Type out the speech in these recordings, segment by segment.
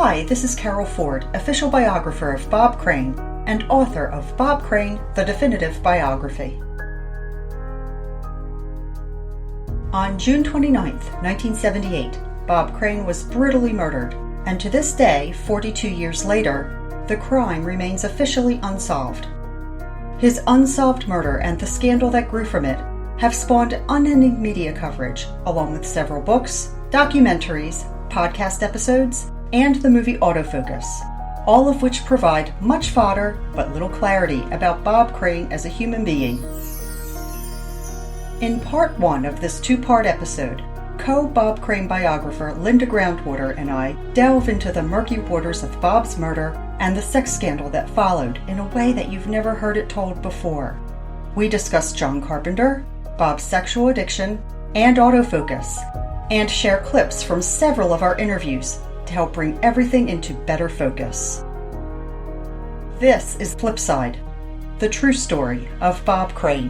Hi, this is Carol Ford, official biographer of Bob Crane and author of Bob Crane, The Definitive Biography. On June 29, 1978, Bob Crane was brutally murdered, and to this day, 42 years later, the crime remains officially unsolved. His unsolved murder and the scandal that grew from it have spawned unending media coverage, along with several books, documentaries, podcast episodes, and the movie Autofocus, all of which provide much fodder but little clarity about Bob Crane as a human being. In part one of this two-part episode, co-Bob Crane biographer Linda Groundwater and I delve into the murky waters of Bob's murder and the sex scandal that followed in a way that you've never heard it told before. We discuss John Carpenter, Bob's sexual addiction, and autofocus, and share clips from several of our interviews to help bring everything into better focus. This is Flipside, the true story of Bob Crane.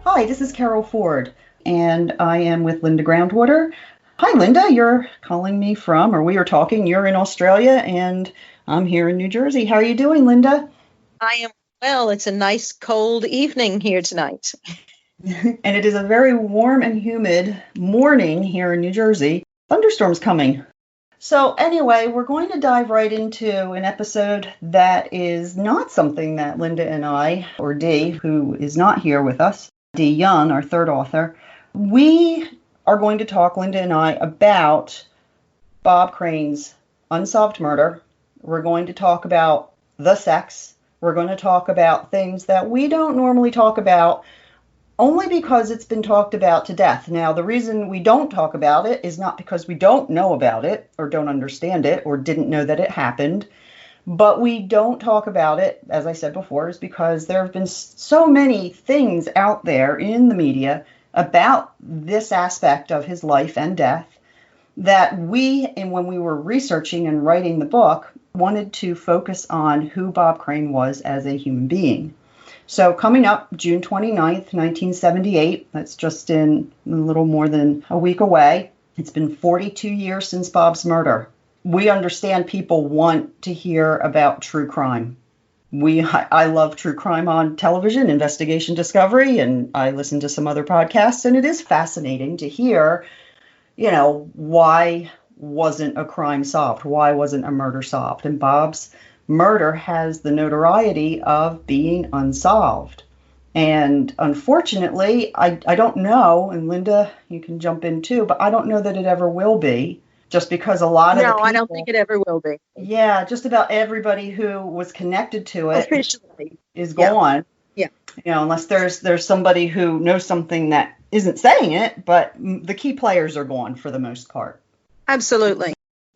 Hi, this is Carol Ford, and I am with Linda Groundwater. Hi, Linda, you're calling me from, or we are talking, you're in Australia, and I'm here in New Jersey. How are you doing, Linda? I am well. It's a nice cold evening here tonight. And it is a very warm and humid morning here in New Jersey. Thunderstorms coming. So anyway, we're going to dive right into an episode that is not something that Linda and I, or Dee, who is not here with us, Dee Young, our third author, we are going to talk, Linda and I, about Bob Crane's unsolved murder. We're going to talk about the sex. We're going to talk about things that we don't normally talk about, only because it's been talked about to death. Now, the reason we don't talk about it is not because we don't know about it or don't understand it or didn't know that it happened, but we don't talk about it, as I said before, is because there have been so many things out there in the media about this aspect of his life and death that we, and when we were researching and writing the book, wanted to focus on who Bob Crane was as a human being. So coming up June 29th, 1978, that's just in a little more than a week away. It's been 42 years since Bob's murder. We understand people want to hear about true crime. I love true crime on television, Investigation Discovery, and I listen to some other podcasts, and it is fascinating to hear, why wasn't a crime solved? Why wasn't a murder solved? And Bob's murder has the notoriety of being unsolved. And unfortunately, I don't know, and Linda, you can jump in too, but I don't know that it ever will be, just because a lot of the people... No, I don't think it ever will be. Yeah, just about everybody who was connected to it officially is gone. Yeah. Unless there's somebody who knows something that isn't saying it, but the key players are gone for the most part. Absolutely.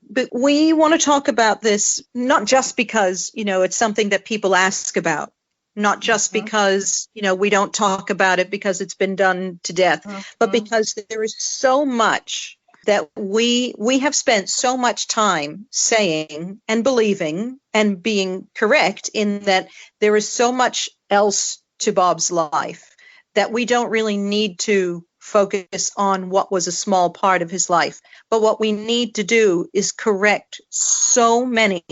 But we want to talk about this not just because, it's something that people ask about, not just because, we don't talk about it because it's been done to death, but because there is so much that we have spent so much time saying and believing and being correct in that there is so much else to Bob's life that we don't really need to focus on what was a small part of his life. But what we need to do is correct so many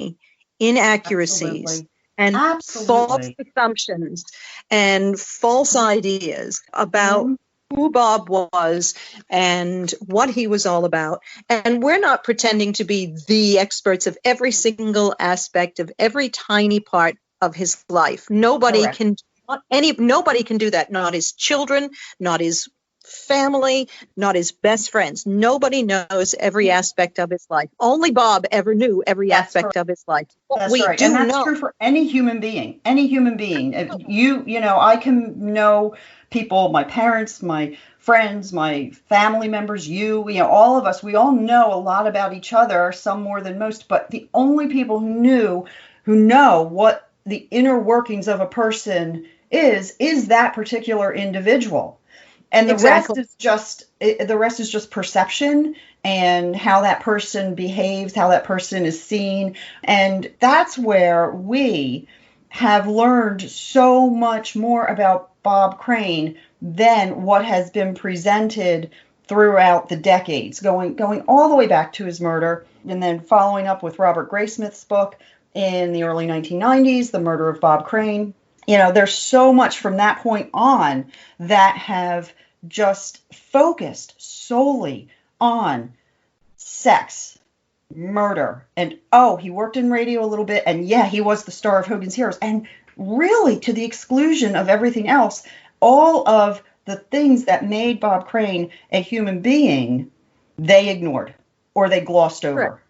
inaccuracies and false assumptions and false ideas about who Bob was and what he was all about. And we're not pretending to be the experts of every single aspect of every tiny part of his life. Nobody can do that. Not his children, not his family, not his best friends. Nobody knows every aspect of his life. Only Bob ever knew every aspect of his life. That's right. And that's true for any human being. Any human being. I can know people, my parents, my friends, my family members, all of us, we all know a lot about each other, some more than most, but the only people who know what the inner workings of a person is that particular individual. And the rest is just perception and how that person behaves, how that person is seen. And that's where we have learned so much more about Bob Crane than what has been presented throughout the decades, going all the way back to his murder, and then following up with Robert Graysmith's book in the early 1990s, The Murder of Bob Crane. You know, there's so much from that point on that have just focused solely on sex, murder, and he worked in radio a little bit, and yeah, he was the star of Hogan's Heroes, and really to the exclusion of everything else. All of the things that made Bob Crane a human being, they ignored or they glossed over. Sure.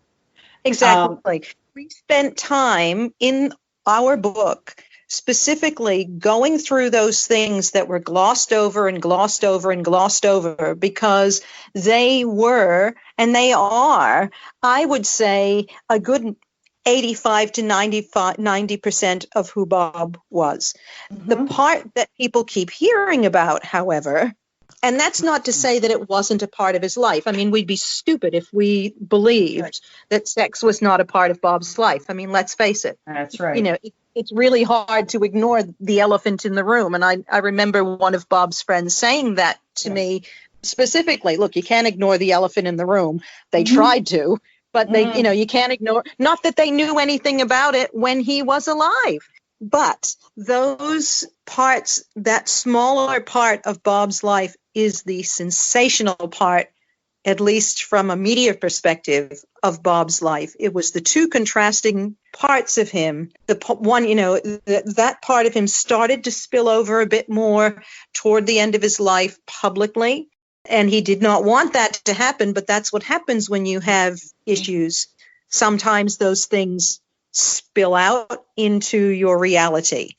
Exactly. We spent time in our book specifically going through those things that were glossed over and glossed over and glossed over, because they were, and they are, I would say, a good 85 to 90% of who Bob was. Mm-hmm. The part that people keep hearing about, however, and that's not to say that it wasn't a part of his life. I mean, we'd be stupid if we believed that sex was not a part of Bob's life. I mean, let's face it. That's right. You know, it's really hard to ignore the elephant in the room. And I remember one of Bob's friends saying that to me specifically. Look, you can't ignore the elephant in the room. They tried to, but they, you know, you can't ignore, not that they knew anything about it when he was alive. But those parts, that smaller part of Bob's life is the sensational part, at least from a media perspective, of Bob's life. It was the two contrasting parts of him. The one, you know, that part of him started to spill over a bit more toward the end of his life publicly. And he did not want that to happen, but that's what happens when you have issues. Sometimes those things spill out into your reality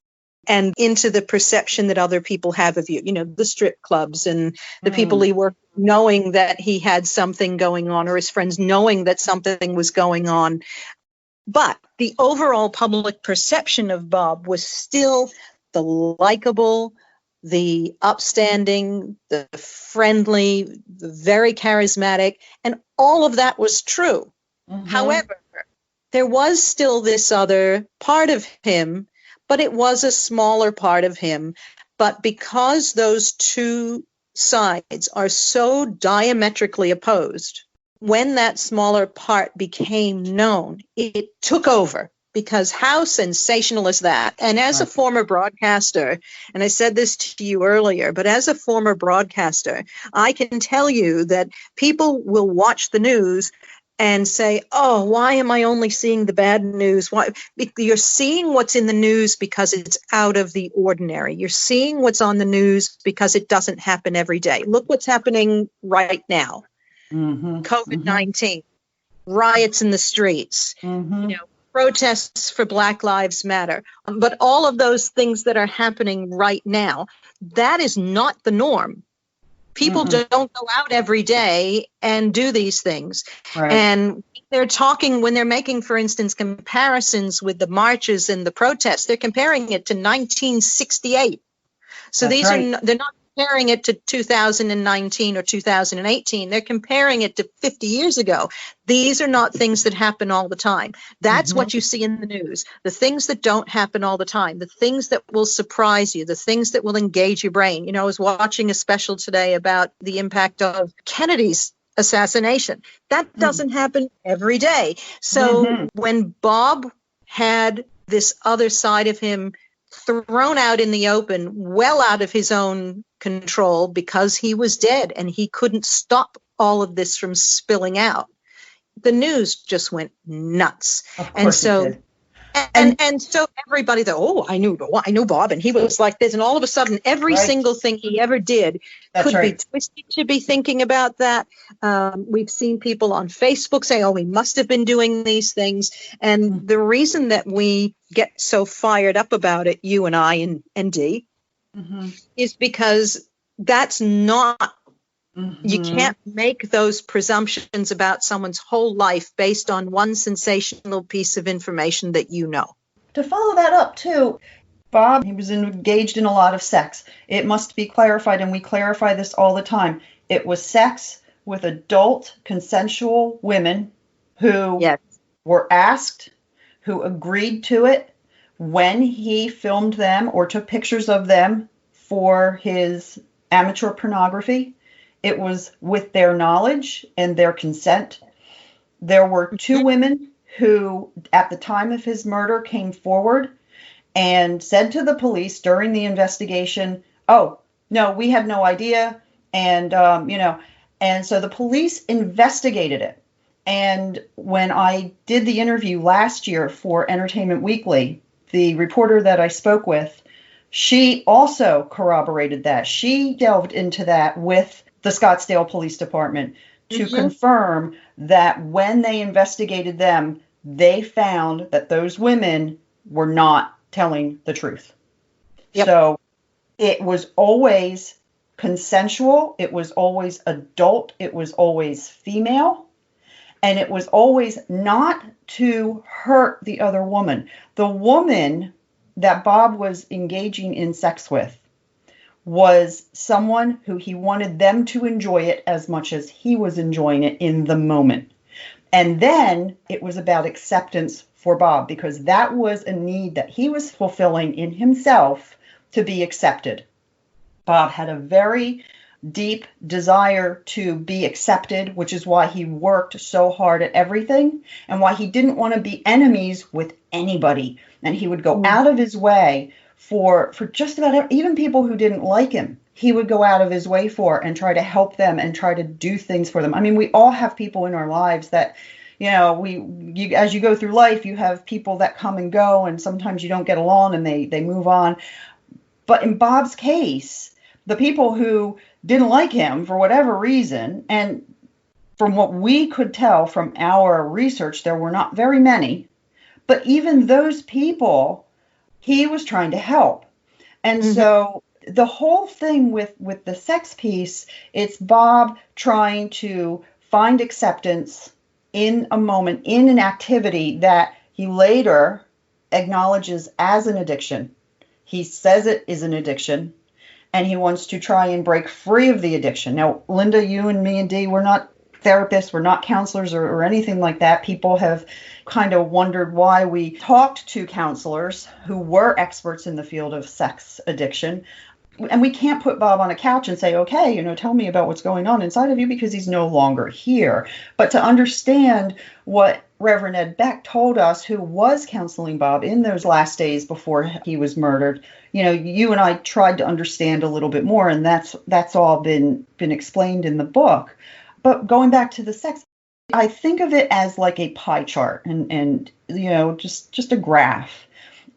and into the perception that other people have of you. You know, the strip clubs and the people he worked with, knowing that he had something going on, or his friends knowing that something was going on. But the overall public perception of Bob was still the likable, the upstanding, the friendly, the very charismatic, and all of that was true. Mm-hmm. However, there was still this other part of him, but it was a smaller part of him. But because those two sides are so diametrically opposed, when that smaller part became known, it took over. Because how sensational is that? And as a former broadcaster, and I said this to you earlier, but as a former broadcaster, I can tell you that people will watch the news and say, oh, why am I only seeing the bad news? Why? You're seeing what's in the news because it's out of the ordinary. You're seeing what's on the news because it doesn't happen every day. Look what's happening right now. Mm-hmm. COVID-19, riots in the streets, you know, protests for Black Lives Matter. But all of those things that are happening right now, that is not the norm. People don't go out every day and do these things. Right. And they're talking, when they're making, for instance, comparisons with the marches and the protests, they're comparing it to 1968. So these are, they're not comparing it to 2019 or 2018. They're comparing it to 50 years ago. These are not things that happen all the time. That's what you see in the news. The things that don't happen all the time, the things that will surprise you, the things that will engage your brain. You know, I was watching a special today about the impact of Kennedy's assassination. That doesn't happen every day. So when Bob had this other side of him thrown out in the open, well out of his own control, because he was dead and he couldn't stop all of this from spilling out, the news just went nuts. And so and so everybody thought, oh, I knew Bob, and he was like this, and all of a sudden every single thing he ever did could be twisted to be thinking about that. We've seen people on Facebook say, oh, he must have been doing these things. And the reason that we get so fired up about it, you and I and Dee, is because that's not, you can't make those presumptions about someone's whole life based on one sensational piece of information that you know. To follow that up, too, Bob, he was engaged in a lot of sex. It must be clarified, and we clarify this all the time. It was sex with adult, consensual women who were asked, who agreed to it when he filmed them or took pictures of them for his amateur pornography. It was with their knowledge and their consent. There were two women who, at the time of his murder, came forward and said to the police during the investigation, "Oh, no, we had no idea." And, and so the police investigated it. And when I did the interview last year for Entertainment Weekly, the reporter that I spoke with, she also corroborated that. She delved into that with the Scottsdale Police Department to confirm that when they investigated them, they found that those women were not telling the truth. Yep. So it was always consensual. It was always adult. It was always female. And it was always not to hurt the other woman. The woman that Bob was engaging in sex with was someone who he wanted them to enjoy it as much as he was enjoying it in the moment. And then it was about acceptance for Bob, because that was a need that he was fulfilling in himself to be accepted. Bob had a very deep desire to be accepted, which is why he worked so hard at everything and why he didn't want to be enemies with anybody. And he would go out of his way for just about even people who didn't like him. He would go out of his way for and try to help them and try to do things for them. I mean, we all have people in our lives that, as you go through life, you have people that come and go, and sometimes you don't get along and they move on. But in Bob's case, the people who didn't like him for whatever reason, and from what we could tell from our research, there were not very many, but even those people, he was trying to help. And so the whole thing with the sex piece, it's Bob trying to find acceptance in a moment, in an activity that he later acknowledges as an addiction. He says it is an addiction, and he wants to try and break free of the addiction. Now, Linda, you and me and Dee, we're not therapists, we're not counselors or anything like that. People have kind of wondered why we talked to counselors who were experts in the field of sex addiction. And we can't put Bob on a couch and say, okay, tell me about what's going on inside of you, because he's no longer here. But to understand what Reverend Ed Beck told us, who was counseling Bob in those last days before he was murdered, you and I tried to understand a little bit more, and that's all been explained in the book. But going back to the sex, I think of it as like a pie chart and just a graph.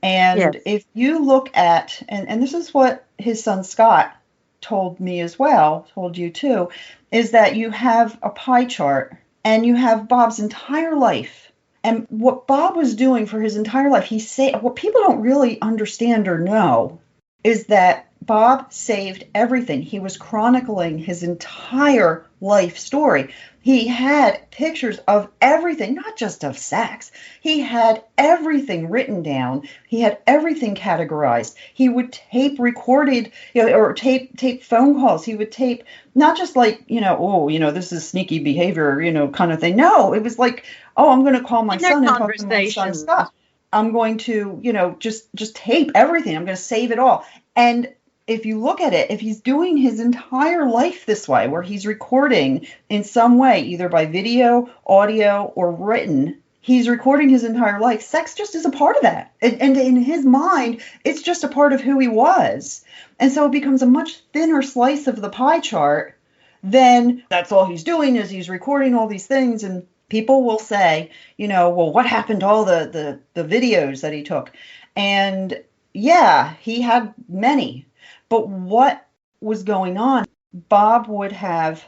And if you look at, and this is what his son Scott told me as well, told you too, is that you have a pie chart and you have Bob's entire life. And what Bob was doing for his entire life, what people don't really understand or know is that Bob saved everything. He was chronicling his entire life story. He had pictures of everything, not just of sex. He had everything written down. He had everything categorized. He would tape recorded, or tape phone calls. He would tape, not just like, this is sneaky behavior, kind of thing. No, it was like, I'm going to call my son and talk to my son Scott. I'm going to, just tape everything. I'm going to save it all. And if you look at it, if he's doing his entire life this way, where he's recording in some way, either by video, audio, or written, he's recording his entire life. Sex just is a part of that. And in his mind, it's just a part of who he was. And so it becomes a much thinner slice of the pie chart than that's all he's doing is he's recording all these things. And people will say, well, what happened to all the videos that he took? And yeah, he had many. But what was going on, Bob would have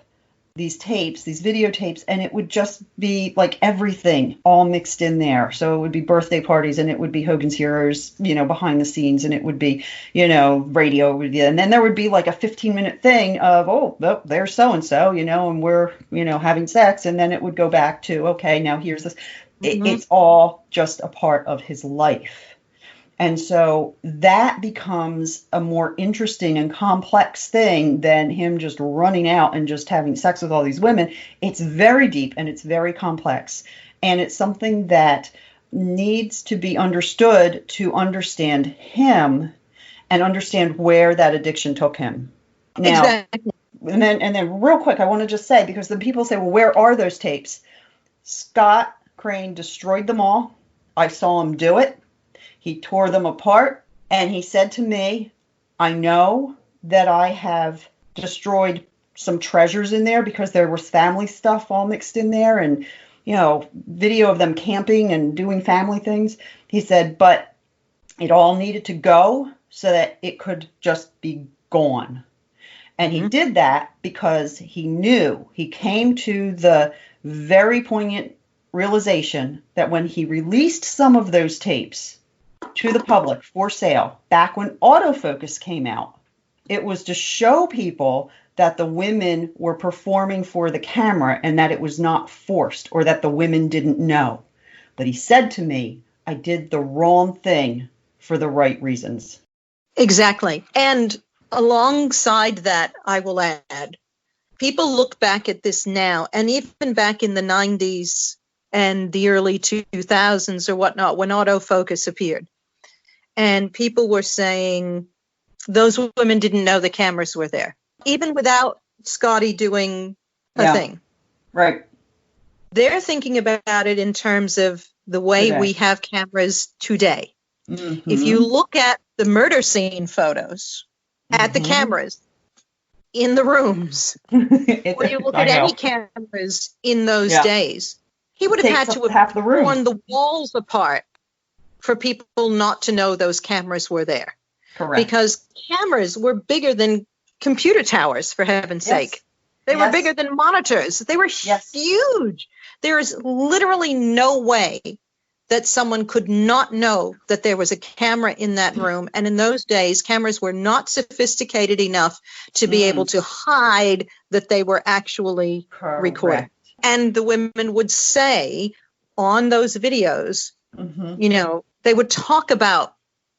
these tapes, these videotapes, and it would just be like everything all mixed in there. So it would be birthday parties, and it would be Hogan's Heroes, behind the scenes, and it would be, radio. And then there would be like a 15-minute thing of, there's so-and-so, and we're, having sex. And then it would go back to, okay, now here's this. It's all just a part of his life. And so that becomes a more interesting and complex thing than him just running out and just having sex with all these women. It's very deep and it's very complex. And it's something that needs to be understood to understand him and understand where that addiction took him. Now, exactly. and then real quick, I want to just say, because the people say, well, where are those tapes? Scott Crane destroyed them all. I saw him do it. He tore them apart, and he said to me, I know that I have destroyed some treasures in there because there was family stuff all mixed in there, and, video of them camping and doing family things. He said, but it all needed to go so that it could just be gone. And he did that because he knew, he came to the very poignant realization that when he released some of those tapes to the public for sale, back when autofocus came out, it was to show people that the women were performing for the camera and that it was not forced, or that the women didn't know. But he said to me, I did the wrong thing for the right reasons. Exactly. And alongside that, I will add, people look back at this now, and even back in the 90s and the early 2000s or whatnot, when autofocus appeared, and people were saying those women didn't know the cameras were there, even without Scotty doing a thing. Right. They're thinking about it in terms of the way we have cameras today. Mm-hmm. If you look at the murder scene photos, at the cameras in the rooms, or you look at any cameras in those days, he would have had to have torn the walls apart for people not to know those cameras were there. Correct. Because cameras were bigger than computer towers, for heaven's sake. They were bigger than monitors. They were huge. There is literally no way that someone could not know that there was a camera in that room. And in those days, cameras were not sophisticated enough to be able to hide that they were actually recording. And the women would say on those videos, they would talk about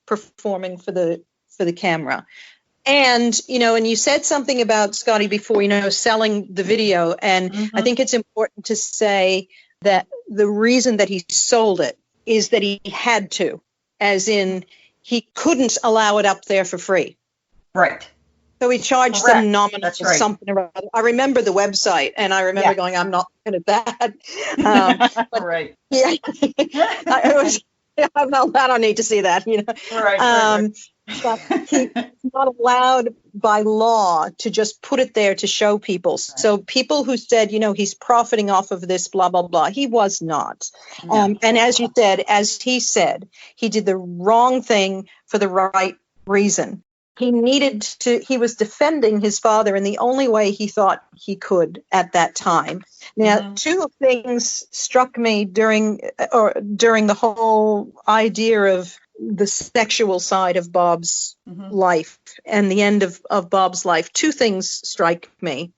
performing for the camera. And, and you said something about Scotty before, selling the video. And I think it's important to say that the reason that he sold it is that he had to, as in he couldn't allow it up there for free. Right. So he charged them nominal for something or other. I remember the website, and I remember going, I'm not good at that. But right. Yeah. I don't need to see that, Right. But he's not allowed by law to just put it there to show people. Right. So people who said, he's profiting off of this, blah, blah, blah, he was not. No. And as he said, he did the wrong thing for the right reason. He was defending his father in the only way he thought he could at that time. Now, two things struck me during the whole idea of the sexual side of Bob's life and the end of Bob's life. Two things strike me.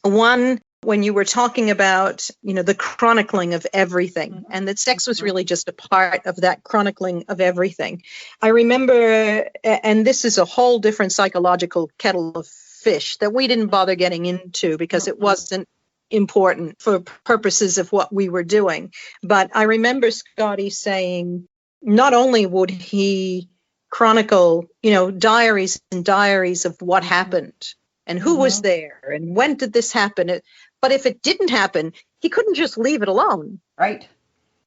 One, when you were talking about, the chronicling of everything, and that sex was really just a part of that chronicling of everything. I remember, and this is a whole different psychological kettle of fish that we didn't bother getting into because it wasn't important for purposes of what we were doing. But I remember Scotty saying, not only would he chronicle, diaries and diaries of what happened and who was there and when did this happen, but if it didn't happen, he couldn't just leave it alone. Right.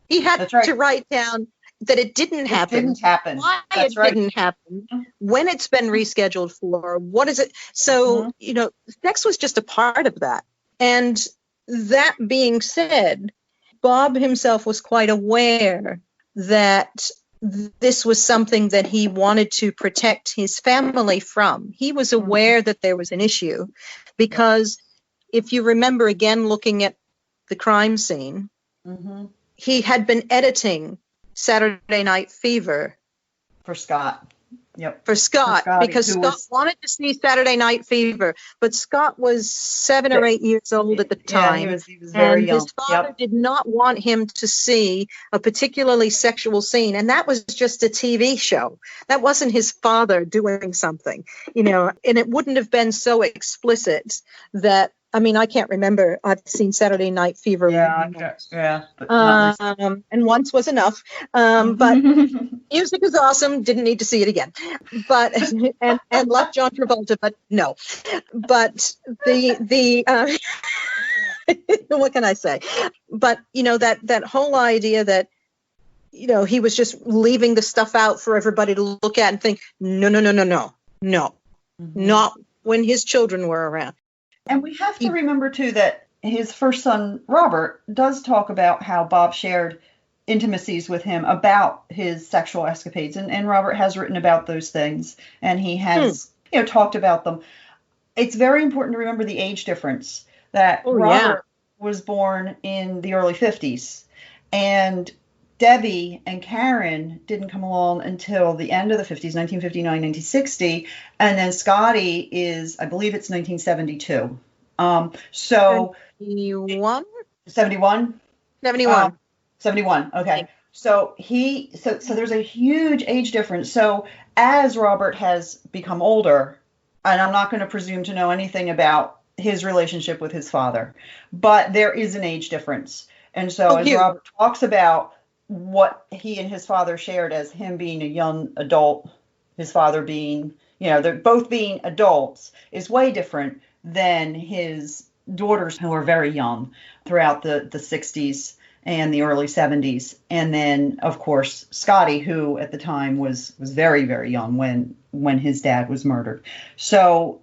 He had to write down that it didn't happen. Why it didn't happen, when it's been rescheduled for, what is it? So, sex was just a part of that. And that being said, Bob himself was quite aware that this was something that he wanted to protect his family from. He was aware that there was an issue because if you remember again looking at the crime scene, he had been editing Saturday Night Fever for Scott. Yep. For Scott, because Scott wanted to see Saturday Night Fever, but Scott was 7 or 8 years old at the time. Yeah, he was very young. His father did not want him to see a particularly sexual scene, and that was just a TV show. That wasn't his father doing something, and it wouldn't have been so explicit that I mean, I can't remember. I've seen Saturday Night Fever. Yeah, but not and once was enough. But music is awesome. Didn't need to see it again. But and love John Travolta, but no. But the what can I say? But that whole idea that he was just leaving the stuff out for everybody to look at and think, no, not when his children were around. And we have to remember, too, that his first son, Robert, does talk about how Bob shared intimacies with him about his sexual escapades. And Robert has written about those things, and he has talked about them. It's very important to remember the age difference, that Robert was born in the early 50s, and Debbie and Karen didn't come along until the end of the 50s, 1959, 1960. And then Scotty is, I believe it's 1972. 71? 71? 71. 71. Okay. So there's a huge age difference. So as Robert has become older, and I'm not going to presume to know anything about his relationship with his father, but there is an age difference. And so as Robert talks about what he and his father shared as him being a young adult, his father being, they're both being adults, is way different than his daughters, who are very young throughout the 60s and the early 70s. And then, of course, Scotty, who at the time was very, very young when his dad was murdered. So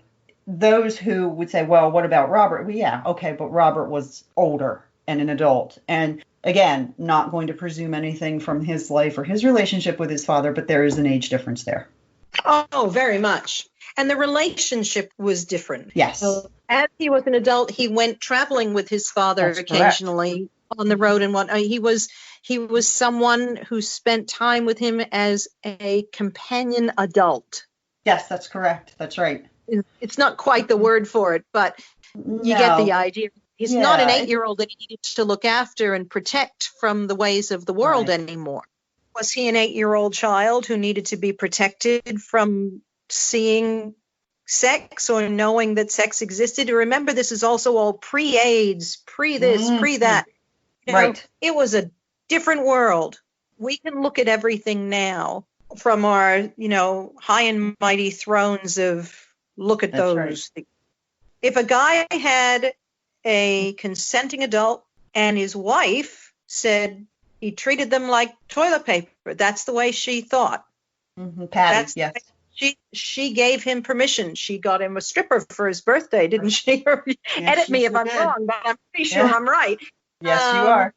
those who would say, well, what about Robert? Well, yeah, okay, but Robert was older and an adult. And again, not going to presume anything from his life or his relationship with his father, but there is an age difference there. Oh, very much. And the relationship was different. Yes. So as he was an adult, he went traveling with his father occasionally on the road and whatnot. He was someone who spent time with him as a companion adult. Yes, that's correct. That's right. It's not quite the word for it, but you get the idea. He's not an 8-year-old that he needed to look after and protect from the ways of the world anymore. Was he an 8-year-old child who needed to be protected from seeing sex or knowing that sex existed? Remember, this is also all pre-AIDS, pre-this, pre-that. It was a different world. We can look at everything now from our, high and mighty thrones of look at those. Right. If a guy had a consenting adult and his wife said he treated them like toilet paper, that's the way she thought. Patty, yes. She gave him permission. She got him a stripper for his birthday, didn't she? Edit me if I'm wrong, but I'm pretty sure I'm right. Yes, you are.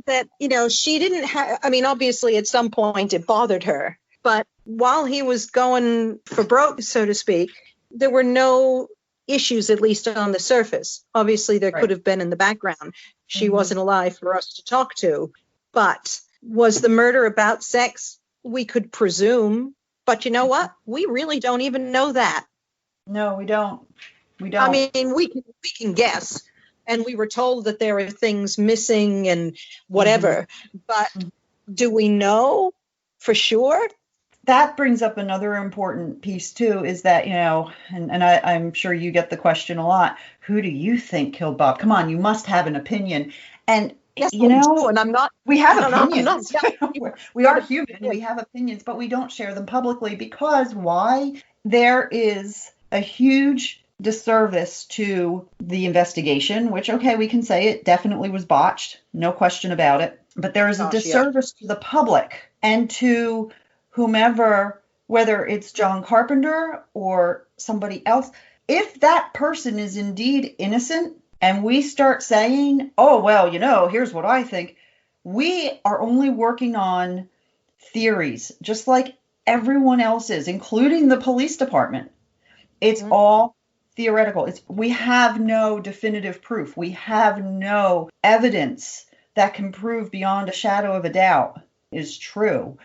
That, she didn't have, obviously at some point it bothered her, but while he was going for broke, so to speak, there were no issues, at least on the surface. Obviously, there could have been in the background. She wasn't alive for us to talk to. But was the murder about sex? We could presume. But you know what? We really don't even know that. No, we don't. We don't. We can guess. And we were told that there are things missing and whatever. But do we know for sure? That brings up another important piece, too, is that, and I'm sure you get the question a lot, who do you think killed Bob? Come on, you must have an opinion. And, and I'm not. We have opinions. We are human. We have opinions, but we don't share them publicly because why? There is a huge disservice to the investigation, which, okay, we can say it definitely was botched. No question about it. But there is a disservice to the public and to whomever, whether it's John Carpenter or somebody else. If that person is indeed innocent and we start saying, oh, well, here's what I think, we are only working on theories, just like everyone else is, including the police department. It's all theoretical. We have no definitive proof. We have no evidence that can prove beyond a shadow of a doubt is true.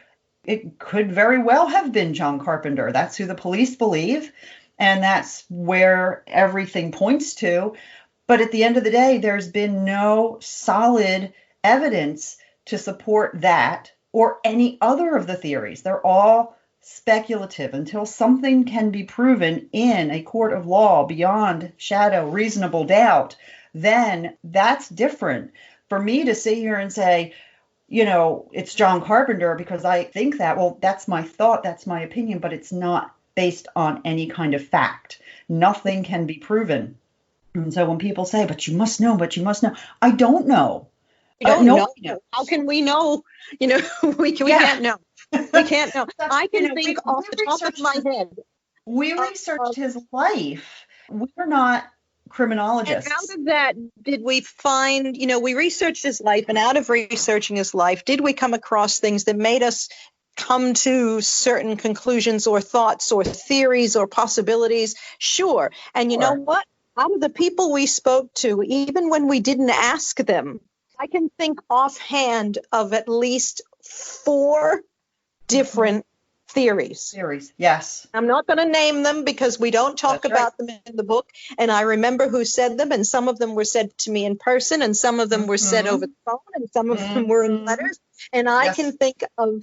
It could very well have been John Carpenter. That's who the police believe, and that's where everything points to. But at the end of the day, there's been no solid evidence to support that or any other of the theories. They're all speculative, until something can be proven in a court of law beyond shadow reasonable doubt, then that's different. For me to sit here and say, it's John Carpenter because I think that, well, that's my thought, that's my opinion, but it's not based on any kind of fact. Nothing can be proven. And so when people say, but you must know, I don't know. We don't know. How can we know? We can't know. We can't know. I can think off the top of my head. We researched his life. We're not criminologists. And out of that, did we find, we researched his life, and out of researching his life, did we come across things that made us come to certain conclusions or thoughts or theories or possibilities? Sure. And you know what? Out of the people we spoke to, even when we didn't ask them, I can think offhand of at least 4 different theories. Yes. I'm not going to name them because we don't talk about them in the book. And I remember who said them, and some of them were said to me in person, and some of them were said over the phone, and some of them were in letters. And I can think of,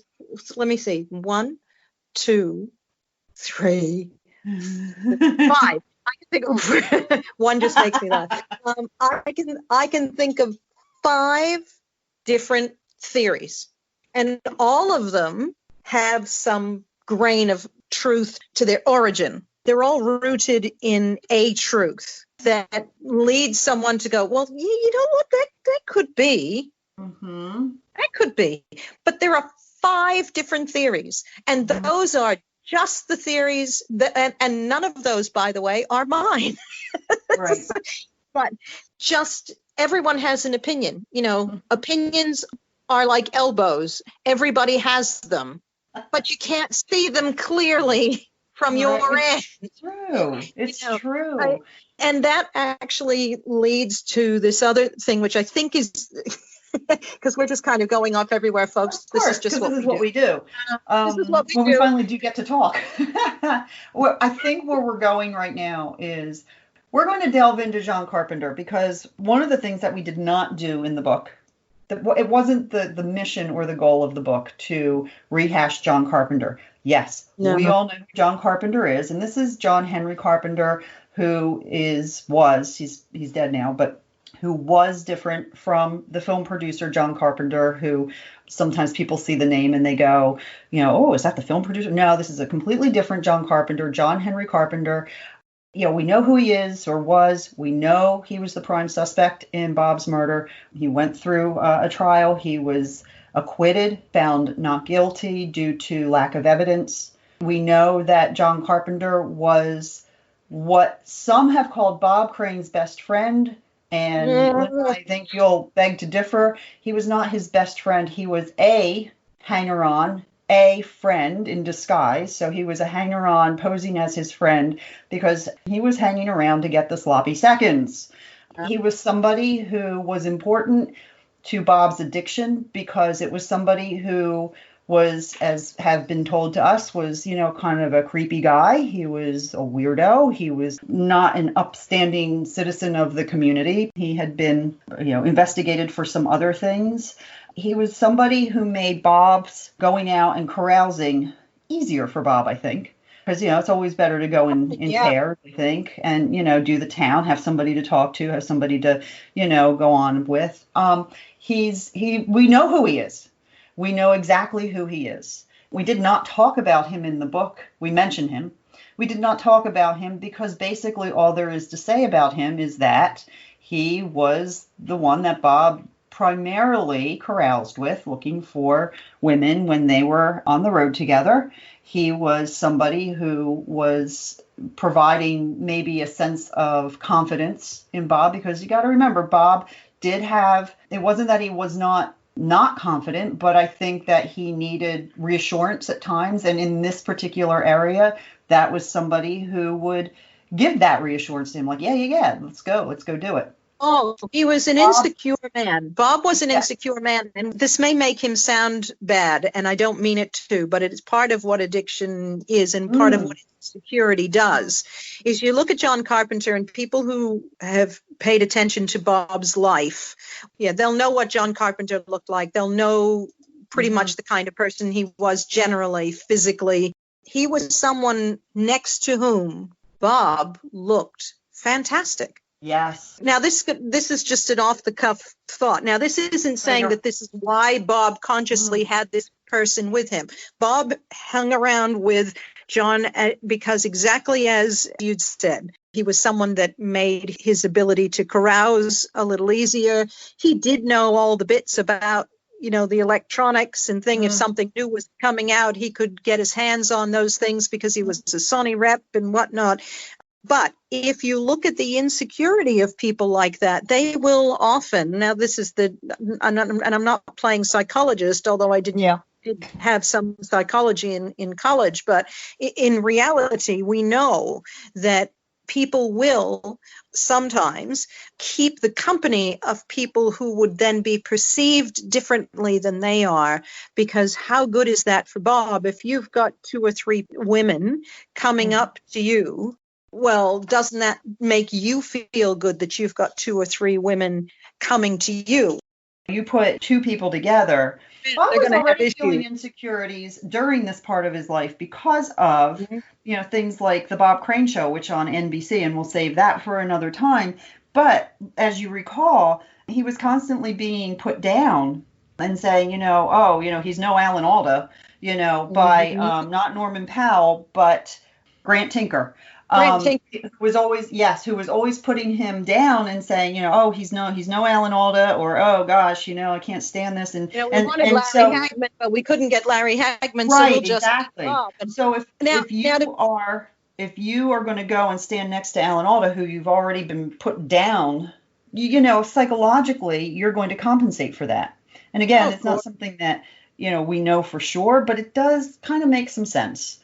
let me see, 1, 2, 3, 5. I can think of one just makes me laugh. I can think of 5 different theories, and all of them have some grain of truth to their origin. They're all rooted in a truth that leads someone to go, well, you know what, that could be. That could be. But there are 5 different theories, and those are just the theories that, and none of those, by the way, are mine. Right. But just everyone has an opinion. Opinions are like elbows. Everybody has them, but you can't see them clearly from your end. It's true. It's true. And that actually leads to this other thing, which I think is, because we're just kind of going off everywhere, folks. This is just what we do. This is what we do. When we finally do get to talk. I think where we're going right now is we're going to delve into John Carpenter, because one of the things that we did not do in the book, it wasn't the mission or the goal of the book to rehash John Carpenter. Yes, we all know who John Carpenter is, and this is John Henry Carpenter, who he's dead now, but who was different from the film producer John Carpenter, who sometimes people see the name and they go, oh, is that the film producer? No, this is a completely different John Carpenter, John Henry Carpenter. We know who he is or was. We know he was the prime suspect in Bob's murder. He went through a trial. He was acquitted, found not guilty due to lack of evidence. We know that John Carpenter was what some have called Bob Crane's best friend. And I think you'll beg to differ. He was not his best friend. He was a hanger-on, a friend in disguise. So he was a hanger-on posing as his friend because he was hanging around to get the sloppy seconds. He was somebody who was important to Bob's addiction because it was somebody who was, as have been told to us, was, kind of a creepy guy. He was a weirdo. He was not an upstanding citizen of the community. He had been, investigated for some other things. He was somebody who made Bob's going out and carousing easier for Bob, I think. Because, it's always better to go in pairs, I think, and, do the town, have somebody to talk to, have somebody to, go on with. We know who he is. We know exactly who he is. We did not talk about him in the book. We mention him. We did not talk about him because basically all there is to say about him is that he was the one that Bob primarily caroused with, looking for women when they were on the road together. He was somebody who was providing maybe a sense of confidence in Bob, because you got to remember, Bob did have, it wasn't that he was not confident, but I think that he needed reassurance at times. And in this particular area, that was somebody who would give that reassurance to him. Like, yeah, let's go do it. Oh, he was an insecure man. Bob was an insecure man. And this may make him sound bad, and I don't mean it to, but it's part of what addiction is and part of what insecurity does. Is you look at John Carpenter and people who have paid attention to Bob's life, they'll know what John Carpenter looked like. They'll know pretty much the kind of person he was generally, physically. he was someone next to whom Bob looked fantastic. Yes. Now, this is just an off-the-cuff thought. Now, this isn't saying that this is why Bob consciously had this person with him. Bob hung around with John because, exactly as you'd said, he was someone that made his ability to carouse a little easier. He did know all the bits about, the electronics and thing. If something new was coming out, he could get his hands on those things because he was a Sony rep and whatnot. But if you look at the insecurity of people like that, they will often, now this is and I'm not playing psychologist, although I did have some psychology in college, but in reality, we know that people will sometimes keep the company of people who would then be perceived differently than they are, because how good is that for Bob if you've got 2 or 3 women coming up to you? Well, doesn't that make you feel good that you've got 2 or 3 women coming to you? You put 2 people together. Bob was already feeling insecurities during this part of his life because of, things like the Bob Crane Show, which on NBC, and we'll save that for another time. But as you recall, he was constantly being put down and saying, he's no Alan Alda, by not Norman Powell, but Grant Tinker. Who was always putting him down and saying, he's no Alan Alda, or, oh gosh, I can't stand this. And we wanted Larry Hagman, but we couldn't get Larry Hagman. Right, so we'll just exactly. So if you are going to go and stand next to Alan Alda, who you've already been put down, psychologically, you're going to compensate for that. And again, it's not something that, we know for sure, but it does kind of make some sense.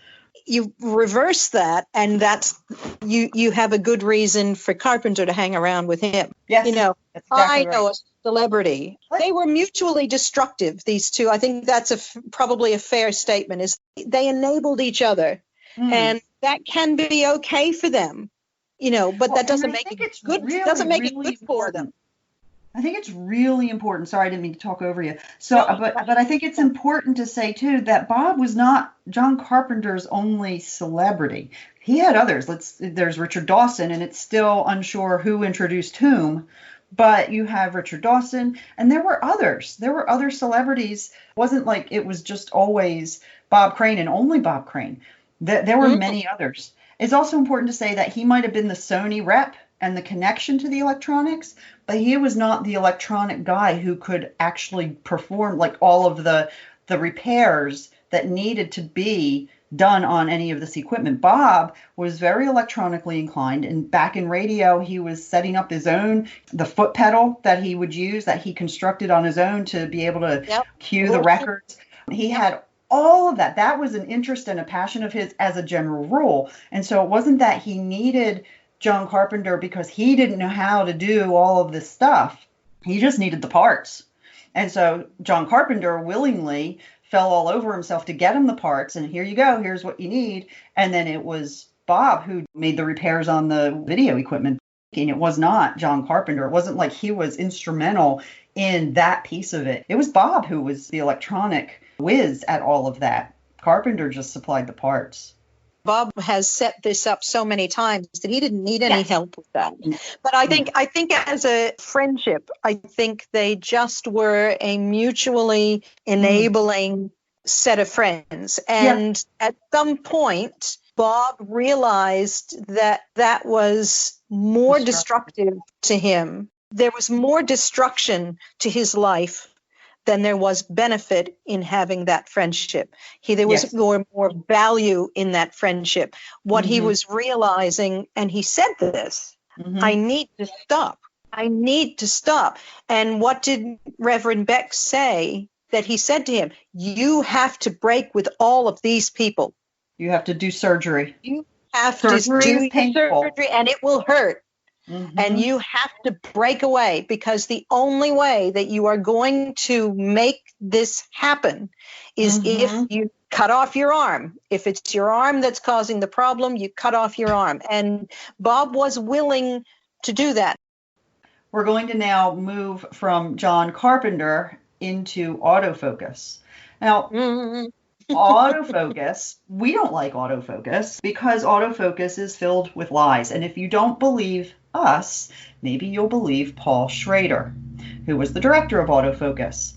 You reverse that, and that's you have a good reason for Carpenter to hang around with him. Yes, that's exactly I know a celebrity. They were mutually destructive, these two. I think that's probably a fair statement. Is they enabled each other, and that can be okay for them, but that doesn't make it good. Doesn't make it good for them. I think it's really important. Sorry, I didn't mean to talk over you. But I think it's important to say too that Bob was not John Carpenter's only celebrity. He had others. There's Richard Dawson, and it's still unsure who introduced whom. But you have Richard Dawson, and there were others. There were other celebrities. It wasn't like it was just always Bob Crane and only Bob Crane. There were many others. It's also important to say that he might have been the Sony rep and the connection to the electronics, but he was not the electronic guy who could actually perform like all of the repairs that needed to be done on any of this equipment. Bob was very electronically inclined, and back in radio, he was setting up the foot pedal that he would use, that he constructed on his own to be able to cue the records. He had all of that. That was an interest and a passion of his as a general rule. And so it wasn't that he needed John Carpenter because he didn't know how to do all of this stuff. He just needed the parts. And so John Carpenter willingly fell all over himself to get him the parts. And here you go. Here's what you need. And then it was Bob who made the repairs on the video equipment. And it was not John Carpenter. It wasn't like he was instrumental in that piece of it. It was Bob who was the electronic whiz at all of that. Carpenter just supplied the parts. Bob has set this up so many times that he didn't need any help with that. But I think as a friendship, I think they just were a mutually enabling set of friends. And at some point, Bob realized that was more destructive to him. There was more destruction to his life than there was benefit in having that friendship. There was more value in that friendship. What he was realizing, and he said this, I need to stop. I need to stop. And what did Reverend Beck say that he said to him? You have to break with all of these people. You have to do surgery. You have to do surgery, and it will hurt. And you have to break away, because the only way that you are going to make this happen is if you cut off your arm. If it's your arm that's causing the problem, you cut off your arm. And Bob was willing to do that. We're going to now move from John Carpenter into autofocus. Now, Autofocus, we don't like autofocus because autofocus is filled with lies. And if you don't believe us, maybe you'll believe Paul Schrader, who was the director of autofocus.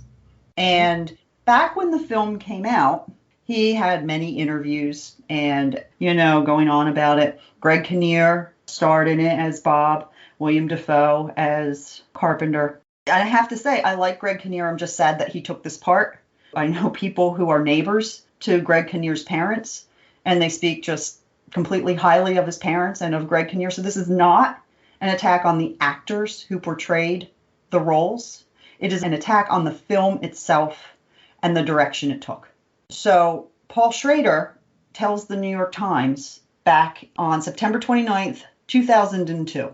And back when the film came out, he had many interviews and, going on about it. Greg Kinnear starred in it as Bob, William Dafoe as Carpenter. And I have to say, I like Greg Kinnear. I'm just sad that he took this part. I know people who are neighbors to Greg Kinnear's parents, and they speak just completely highly of his parents and of Greg Kinnear. So this is not an attack on the actors who portrayed the roles. It is an attack on the film itself and the direction it took. So Paul Schrader tells the New York Times back on September 29th, 2002,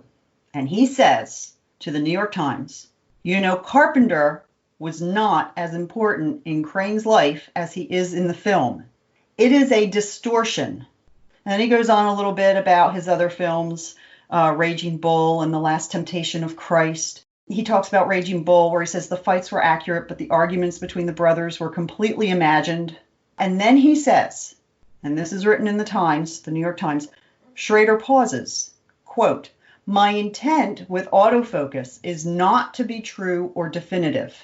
and he says to the New York Times, Carpenter was not as important in Crane's life as he is in the film. It is a distortion. And then he goes on a little bit about his other films, Raging Bull and The Last Temptation of Christ. He talks about Raging Bull, where he says the fights were accurate, but the arguments between the brothers were completely imagined. And then he says, and this is written in the Times, the New York Times, Schrader pauses, quote, "My intent with autofocus is not to be true or definitive."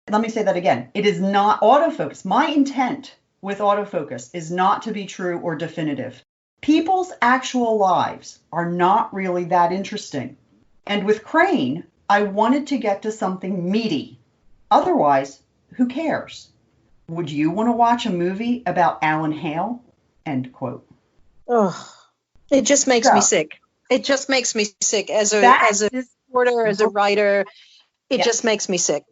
Let me say that again. It is not autofocus. My intent with autofocus is not to be true or definitive. People's actual lives are not really that interesting. And with Crane, I wanted to get to something meaty. Otherwise, who cares? Would you want to watch a movie about Alan Hale? End quote. Oh, it just makes me sick. It just makes me sick as a reporter, as a writer. It just makes me sick.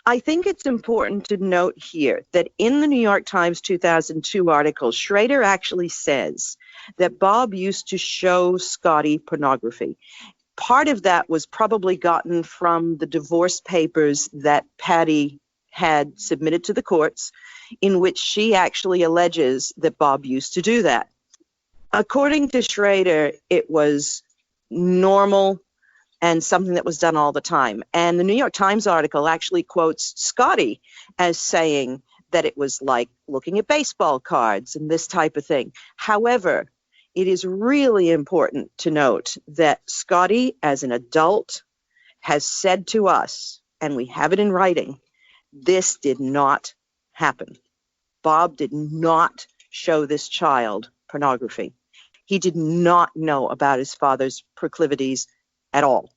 I think it's important to note here that in the New York Times 2002 article, Schrader actually says that Bob used to show Scotty pornography. Part of that was probably gotten from the divorce papers that Patty had submitted to the courts, in which she actually alleges that Bob used to do that. According to Schrader, it was normal and something that was done all the time. And the New York Times article actually quotes Scotty as saying that it was like looking at baseball cards and this type of thing. However, it is really important to note that Scotty, as an adult, has said to us, and we have it in writing, this did not happen. Bob did not show this child pornography. He did not know about his father's proclivities at all.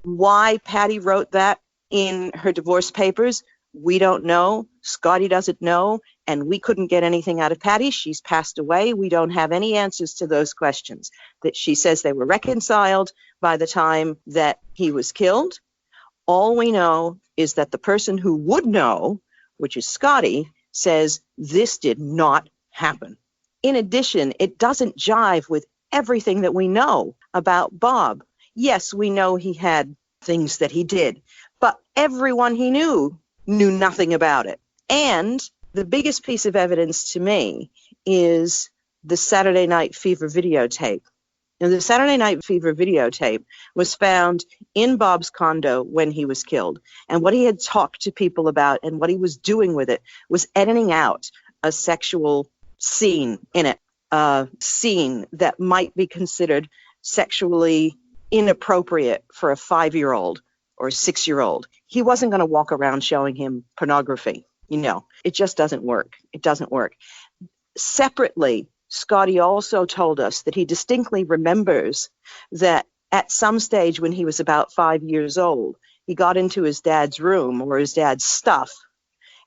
Why Patty wrote that in her divorce papers, we don't know. Scotty doesn't know, and we couldn't get anything out of Patty. She's passed away. We don't have any answers to those questions. That she says they were reconciled by the time that he was killed. All we know is that the person who would know, which is Scotty, says this did not happen. In addition, it doesn't jive with everything that we know about Bob. Yes, we know he had things that he did, but everyone he knew nothing about it. And the biggest piece of evidence to me is the Saturday Night Fever videotape. Now, the Saturday Night Fever videotape was found in Bob's condo when he was killed. And what he had talked to people about and what he was doing with it was editing out a sexual scene in it, a scene that might be considered sexually inappropriate for a 5-year-old or a 6-year-old. He wasn't going to walk around showing him pornography. It just doesn't work. It doesn't work. Separately, Scotty also told us that he distinctly remembers that at some stage when he was about 5 years old, he got into his dad's room or his dad's stuff,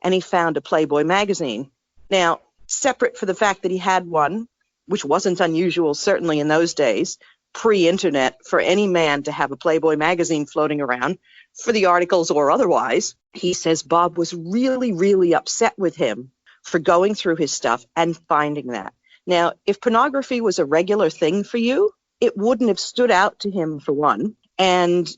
and he found a Playboy magazine. Now, separate for the fact that he had one, which wasn't unusual, certainly in those days, pre-internet, for any man to have a Playboy magazine floating around, for the articles or otherwise, he says Bob was really, really upset with him for going through his stuff and finding that. Now, if pornography was a regular thing for you, it wouldn't have stood out to him, for one, and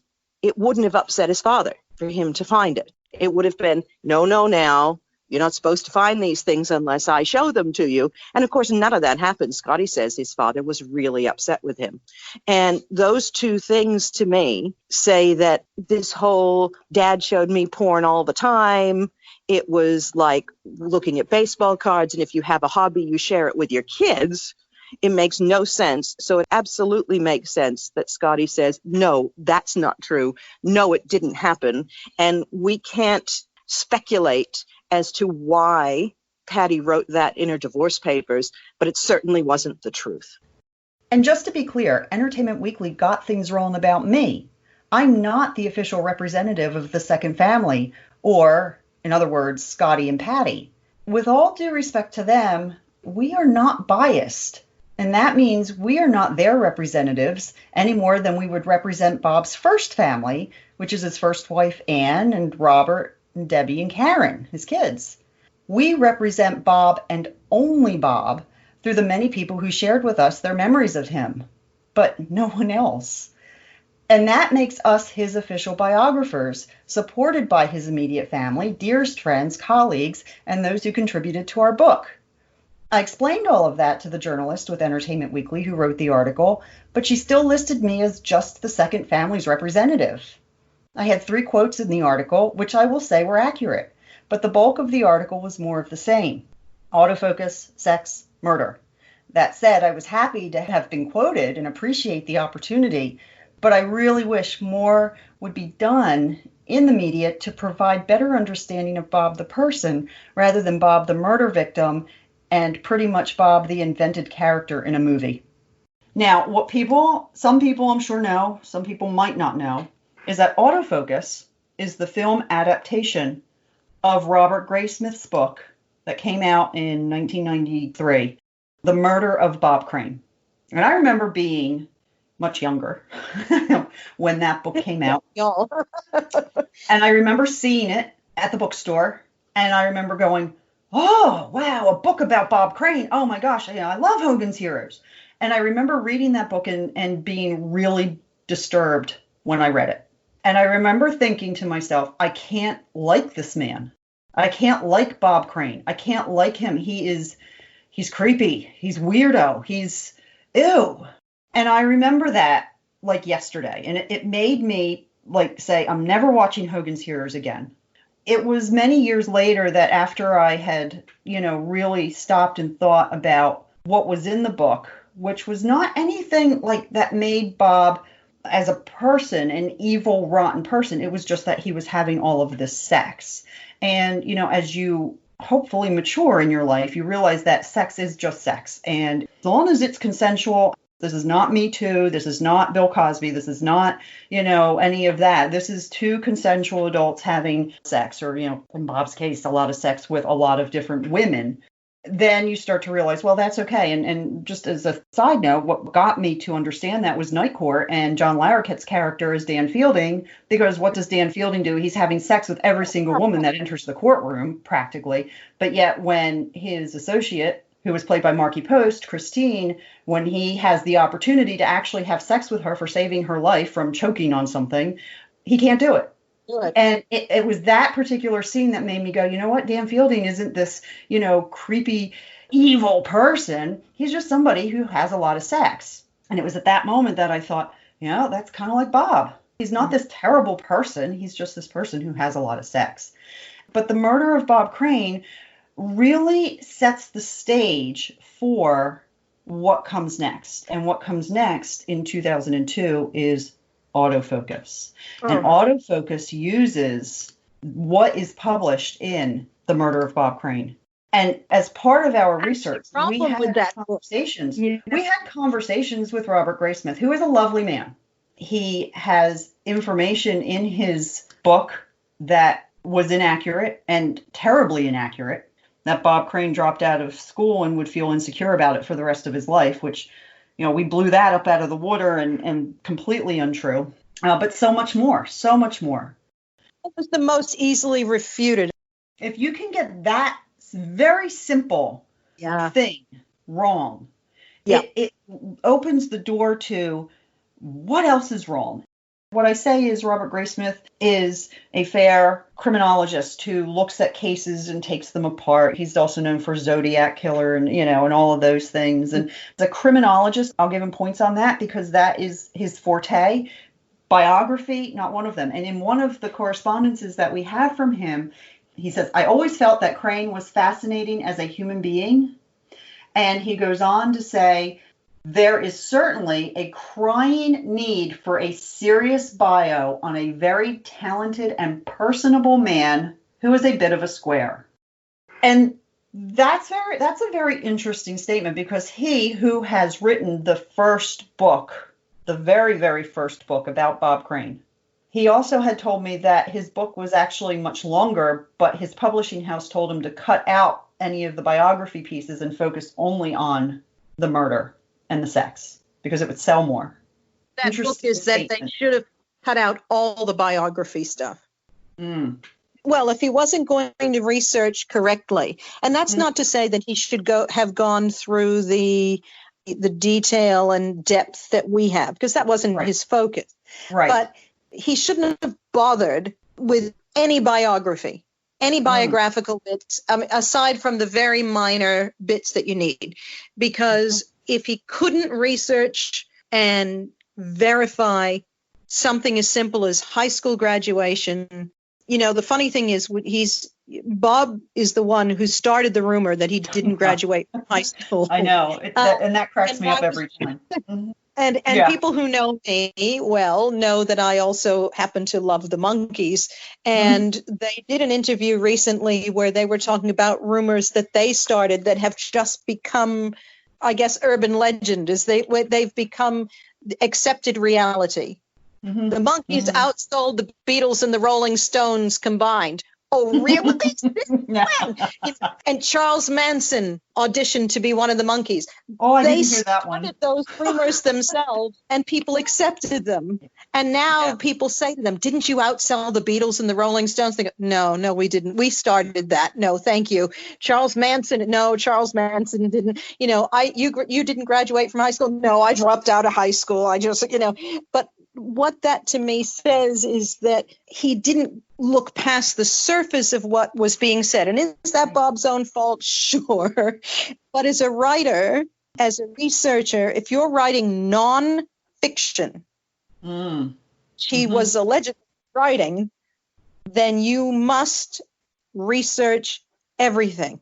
it wouldn't have upset his father for him to find it. It would have been, no, now, You're not supposed to find these things unless I show them to you. And of course, none of that happened. Scotty says his father was really upset with him. And those two things to me say that this whole dad showed me porn all the time. It was like looking at baseball cards. And if you have a hobby, you share it with your kids. It makes no sense. So it absolutely makes sense that Scotty says, no, that's not true. No, it didn't happen. And we can't speculate as to why Patty wrote that in her divorce papers, but it certainly wasn't the truth. And just to be clear, Entertainment Weekly got things wrong about me. I'm not the official representative of the second family, or, in other words, Scotty and Patty. With all due respect to them, we are not biased. And that means we are not their representatives any more than we would represent Bob's first family, which is his first wife, Anne, and Robert, and Debbie, and Karen, his kids. We represent Bob and only Bob through the many people who shared with us their memories of him, but no one else. And that makes us his official biographers, supported by his immediate family, dearest friends, colleagues, and those who contributed to our book. I explained all of that to the journalist with Entertainment Weekly who wrote the article, but she still listed me as just the second family's representative. I had 3 quotes in the article, which I will say were accurate, but the bulk of the article was more of the same. Autofocus, sex, murder. That said, I was happy to have been quoted and appreciate the opportunity, but I really wish more would be done in the media to provide better understanding of Bob the person rather than Bob the murder victim and pretty much Bob the invented character in a movie. Now, some people I'm sure know, some people might not know, is that Autofocus is the film adaptation of Robert Graysmith's book that came out in 1993, The Murder of Bob Crane. And I remember being much younger when that book came out. And I remember seeing it at the bookstore, and I remember going, oh, wow, a book about Bob Crane. Oh my gosh, I love Hogan's Heroes. And I remember reading that book and being really disturbed when I read it. And I remember thinking to myself, I can't like this man. I can't like Bob Crane. I can't like him. He's creepy. He's weirdo. He's ew. And I remember that like yesterday. And it made me like say, I'm never watching Hogan's Heroes again. It was many years later that after I had, really stopped and thought about what was in the book, which was not anything like that made Bob as a person an evil, rotten person. It was just that he was having all of this sex. And, as you hopefully mature in your life, you realize that sex is just sex. And as long as it's consensual, this is not Me Too. This is not Bill Cosby. This is not, any of that. This is 2 consensual adults having sex, or, in Bob's case, a lot of sex with a lot of different women. Then you start to realize, well, that's okay. And just as a side note, what got me to understand that was Night Court and John Larroquette's character is Dan Fielding, because what does Dan Fielding do? He's having sex with every single woman that enters the courtroom, practically. But yet when his associate, who was played by Marky Post, Christine, when he has the opportunity to actually have sex with her for saving her life from choking on something, he can't do it. Good. And it was that particular scene that made me go, you know what? Dan Fielding isn't this, creepy, evil person. He's just somebody who has a lot of sex. And it was at that moment that I thought, that's kind of like Bob. He's not this terrible person. He's just this person who has a lot of sex. But The Murder of Bob Crane really sets the stage for what comes next. And what comes next in 2002 is autofocus. And autofocus uses what is published in The Murder of Bob Crane. And as part of our research, we had conversations. Yes. We had conversations with Robert Graysmith, who is a lovely man. He has information in his book that was inaccurate and terribly inaccurate, that Bob Crane dropped out of school and would feel insecure about it for the rest of his life, which, we blew that up out of the water and completely untrue. But so much more. It was the most easily refuted. If you can get that very simple thing wrong, it opens the door to what else is wrong. What I say is Robert Graysmith is a fair criminologist who looks at cases and takes them apart. He's also known for Zodiac Killer and, and all of those things. And as a criminologist, I'll give him points on that because that is his forte. Biography, not one of them. And in one of the correspondences that we have from him, he says, I always felt that Crane was fascinating as a human being. And he goes on to say, there is certainly a crying need for a serious bio on a very talented and personable man who is a bit of a square. And that's a very interesting statement because he who has written the first book, the very, very first book about Bob Crane, he also had told me that his book was actually much longer, but his publishing house told him to cut out any of the biography pieces and focus only on the murder and the sex because it would sell more. That book is that they should have cut out all the biography stuff. Well, if he wasn't going to research correctly, and that's not to say that he should have gone through the detail and depth that we have, because that wasn't his focus. Right. But he shouldn't have bothered with any biography, any biographical bits, aside from the very minor bits that you need, because if he couldn't research and verify something as simple as high school graduation, the funny thing is Bob is the one who started the rumor that he didn't graduate from high school. I know. And that cracks me up every time. And people who know me well know that I also happen to love the Monkees. And they did an interview recently where they were talking about rumors that they started that have just become, I guess, urban legend, as they've become accepted reality. The Monkees outsold the Beatles and the Rolling Stones combined. Oh, really? And Charles Manson auditioned to be one of the Monkees. Oh, I didn't hear that one. They started those rumors themselves, and people accepted them. And now people say to them, didn't you outsell the Beatles and the Rolling Stones? They go, no, we didn't. We started that. No, thank you. Charles Manson didn't. You didn't graduate from high school? No, I dropped out of high school. I just, but what that to me says is that he didn't look past the surface of what was being said. And is that Bob's own fault? Sure. But as a writer, as a researcher, if you're writing non-fiction, he was allegedly writing, then you must research everything.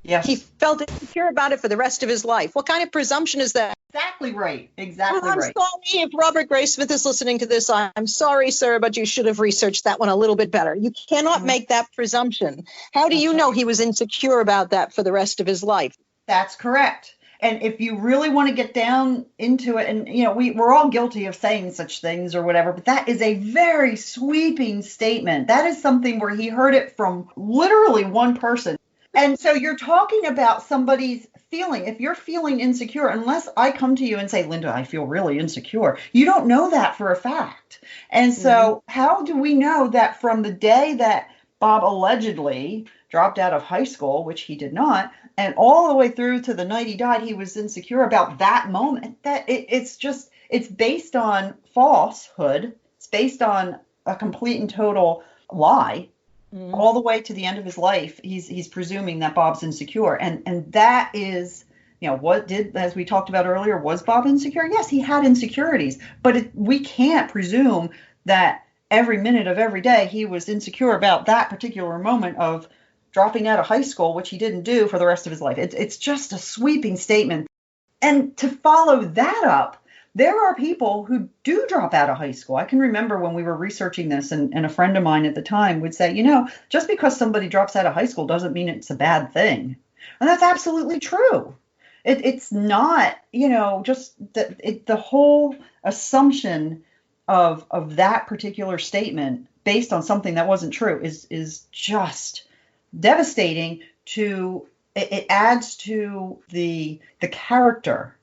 Yes. He felt insecure about it for the rest of his life. What kind of presumption is that? Exactly right. I'm sorry if Robert Graysmith is listening to this. I'm sorry, sir, but you should have researched that one a little bit better. You cannot make that presumption. How do you know he was insecure about that for the rest of his life? That's correct. And if you really want to get down into it, and we're all guilty of saying such things or whatever, but that is a very sweeping statement. That is something where he heard it from literally one person. And so you're talking about somebody's feeling. If you're feeling insecure, unless I come to you and say, Linda, I feel really insecure, you don't know that for a fact. And so how do we know that from the day that Bob allegedly dropped out of high school, which he did not, and all the way through to the night he died, he was insecure about that moment? That it's based on falsehood. It's based on a complete and total lie. All the way to the end of his life, he's presuming that Bob's insecure. And that is, as we talked about earlier, was Bob insecure? Yes, he had insecurities, but we can't presume that every minute of every day he was insecure about that particular moment of dropping out of high school, which he didn't do for the rest of his life. It's just a sweeping statement. And to follow that up, there are people who do drop out of high school. I can remember when we were researching this, and a friend of mine at the time would say, just because somebody drops out of high school doesn't mean it's a bad thing. And that's absolutely true. It's not, just the whole assumption of that particular statement based on something that wasn't true is just devastating it adds to the character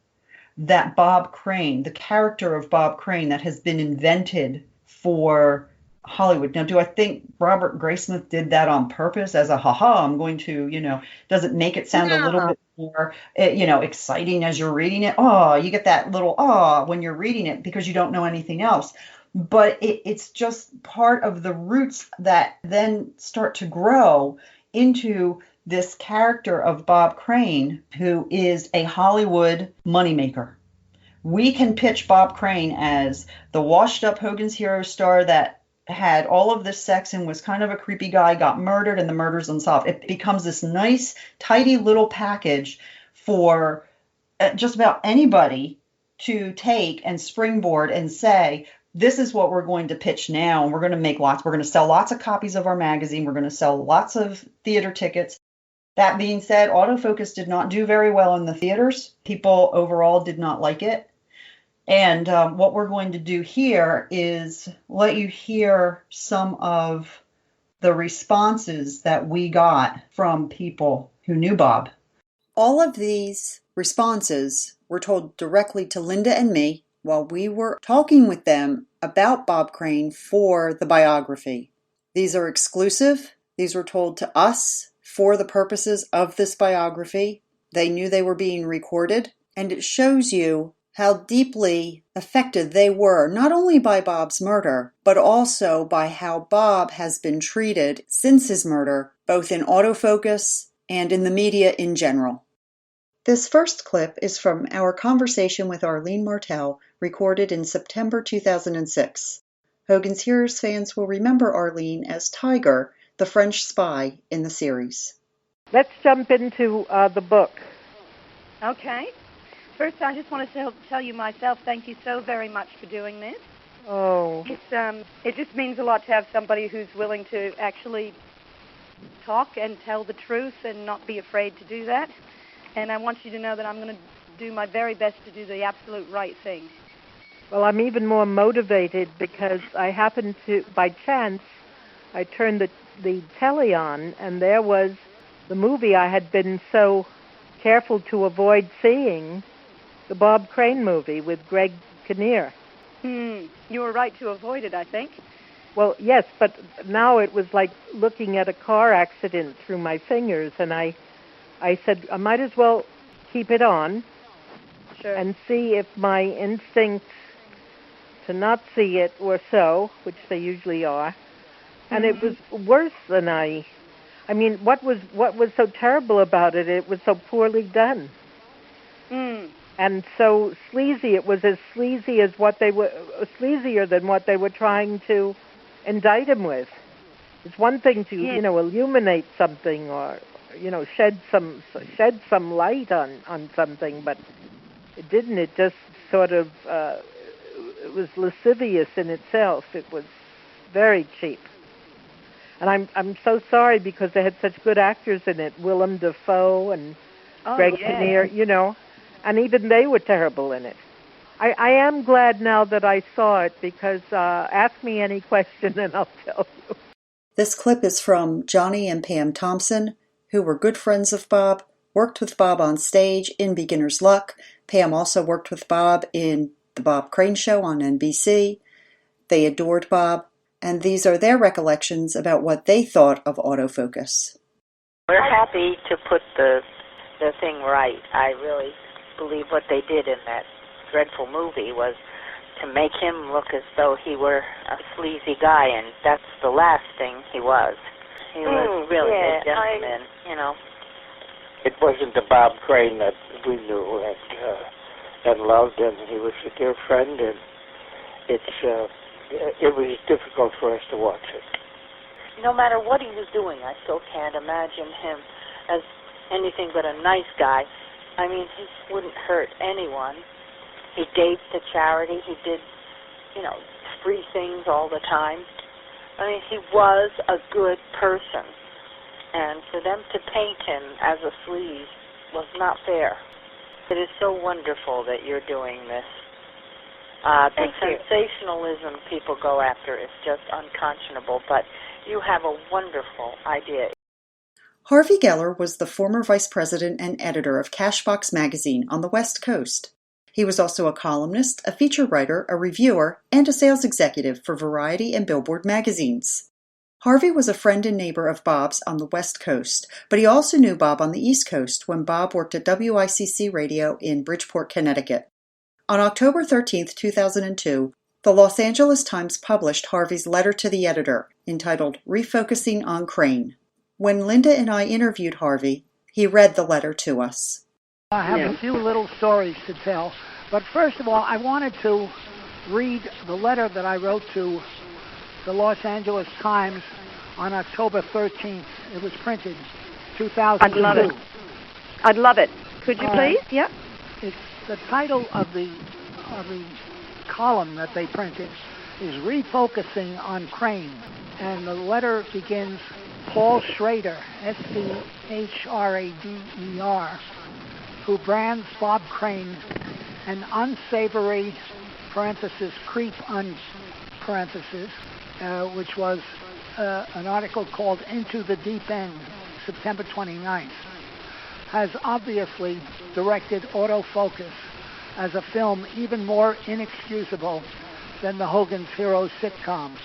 that Bob Crane, the character of Bob Crane that has been invented for Hollywood. Now, do I think Robert Graysmith did that on purpose as a I'm going to, does it make it sound a little bit more, exciting as you're reading it? Oh, you get that little when you're reading it because you don't know anything else. but it's just part of the roots that then start to grow into this character of Bob Crane, who is a Hollywood moneymaker. We can pitch Bob Crane as the washed-up Hogan's Hero star that had all of this sex and was kind of a creepy guy, got murdered, and the murder's unsolved. It becomes this nice, tidy little package for just about anybody to take and springboard and say, this is what we're going to pitch now, and we're going to make lots. We're going to sell lots of copies of our magazine. We're going to sell lots of theater tickets. That being said, autofocus did not do very well in the theaters. People overall did not like it. And what we're going to do here is let you hear some of the responses that we got from people who knew Bob. All of these responses were told directly to Linda and me while we were talking with them about Bob Crane for the biography. These are exclusive. These were told to us for the purposes of this biography. They knew they were being recorded, and it shows you how deeply affected they were, not only by Bob's murder, but also by how Bob has been treated since his murder, both in autofocus and in the media in general. This first clip is from our conversation with Arlene Martel, recorded in September 2006. Hogan's Heroes fans will remember Arlene as Tiger, the French spy in the series. Let's jump into the book. Okay. First, I just want to tell you myself, thank you so very much for doing this. Oh. It just means a lot to have somebody who's willing to actually talk and tell the truth and not be afraid to do that. And I want you to know that I'm going to do my very best to do the absolute right thing. Well, I'm even more motivated because I happened to, by chance, I turned the telly on, and there was the movie I had been so careful to avoid seeing, the Bob Crane movie with Greg Kinnear. You were right to avoid it, I think. Well, yes, but now it was like looking at a car accident through my fingers, and I said, I might as well keep it on. Sure. And see if my instincts to not see it were so, which they usually are. And it was worse than I mean, what was so terrible about it? It was so poorly done. And so sleazy. It was as sleazy as what they were, sleazier than what they were trying to indict him with. It's one thing to illuminate something or shed some light on something, but it didn't. It just sort of it was lascivious in itself. It was very cheap. And I'm so sorry because they had such good actors in it, Willem Dafoe and Greg Kinnear, and even they were terrible in it. I am glad now that I saw it because ask me any question and I'll tell you. This clip is from Johnny and Pam Thompson, who were good friends of Bob, worked with Bob on stage in Beginner's Luck. Pam also worked with Bob in The Bob Crane Show on NBC. They adored Bob, and these are their recollections about what they thought of autofocus. We're happy to put the thing right. I really believe what they did in that dreadful movie was to make him look as though he were a sleazy guy, and that's the last thing he was. He was really a gentleman, It wasn't the Bob Crane that we knew and loved, and he was a dear friend, and it was difficult for us to watch it. No matter what he was doing, I still can't imagine him as anything but a nice guy. I mean, he wouldn't hurt anyone. He gave to charity. He did, free things all the time. I mean, he was a good person. And for them to paint him as a sleaze was not fair. It is so wonderful that you're doing this. The sensationalism people go after is just unconscionable, but you have a wonderful idea. Harvey Geller was the former vice president and editor of Cashbox magazine on the West Coast. He was also a columnist, a feature writer, a reviewer, and a sales executive for Variety and Billboard magazines. Harvey was a friend and neighbor of Bob's on the West Coast, but he also knew Bob on the East Coast when Bob worked at WICC Radio in Bridgeport, Connecticut. On October 13, 2002, The Los Angeles Times published Harvey's letter to the editor, entitled Refocusing on Crane. When Linda and I interviewed Harvey, he read the letter to us. I have a few little stories to tell, but first of all, I wanted to read the letter that I wrote to the Los Angeles Times on October 13th. It was printed 2002. I'd love it. I'd love it. Could you please? Yep. It's the title of the column that they printed is Refocusing on Crane, and the letter begins, Paul Schrader, S-C-H-R-A-D-E-R, who brands Bob Crane an unsavory, parenthesis, creep, parenthesis, which was an article called Into the Deep End, September 29th, has obviously directed Autofocus as a film even more inexcusable than the Hogan's Heroes sitcom.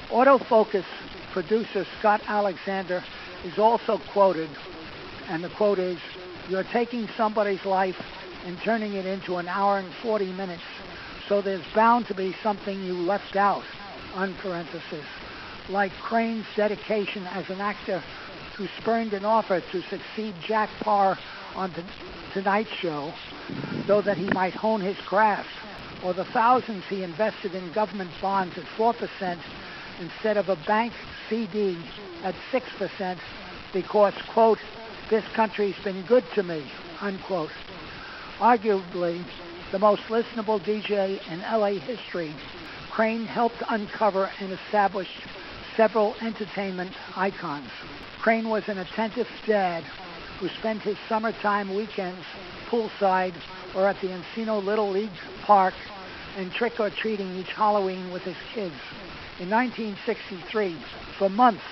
Autofocus producer Scott Alexander is also quoted, and the quote is, "You're taking somebody's life and turning it into an hour and 40 minutes, so there's bound to be something you left out," parenthesis, like Crane's dedication as an actor who spurned an offer to succeed Jack Parr on the Tonight Show, so that he might hone his craft, or the thousands he invested in government bonds at 4% instead of a bank CD at 6% because, quote, "this country's been good to me," unquote. Arguably the most listenable DJ in LA history, Crane helped uncover and establish several entertainment icons. Crane was an attentive dad who spent his summertime weekends poolside or at the Encino Little League Park and trick-or-treating each Halloween with his kids. In 1963, for months,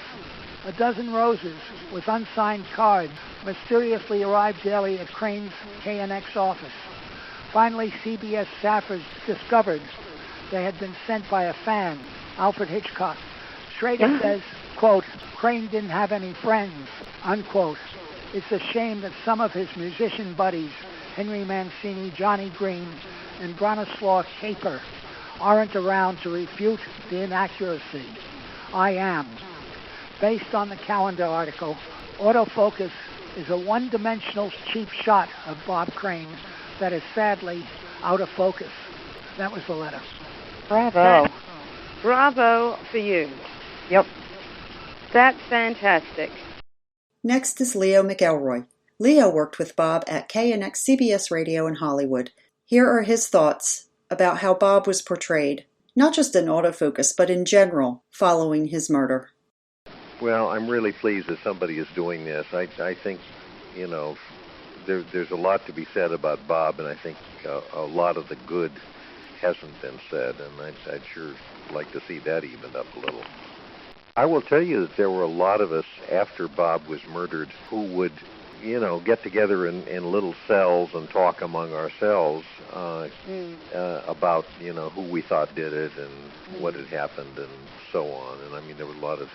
a dozen roses with unsigned cards mysteriously arrived daily at Crane's KNX office. Finally, CBS staffers discovered they had been sent by a fan, Alfred Hitchcock. Schrader says, quote, "Crane didn't have any friends," unquote. It's a shame that some of his musician buddies, Henry Mancini, Johnny Green, and Bronislaw Kaper, aren't around to refute the inaccuracy. I am. Based on the calendar article, Autofocus is a one-dimensional cheap shot of Bob Crane that is sadly out of focus. That was the letter. Bravo. Bravo for you. Yep. That's fantastic. Next is Leo McElroy. Leo worked with Bob at KNX CBS Radio in Hollywood. Here are his thoughts about how Bob was portrayed, not just in Autofocus, but in general, following his murder. Well, I'm really pleased that somebody is doing this. I think, there's a lot to be said about Bob, and I think a lot of the good hasn't been said, and I'd sure like to see that evened up a little. I will tell you that there were a lot of us after Bob was murdered who would, get together in little cells and talk among ourselves about, who we thought did it and what had happened and so on. And I mean, there was a lot of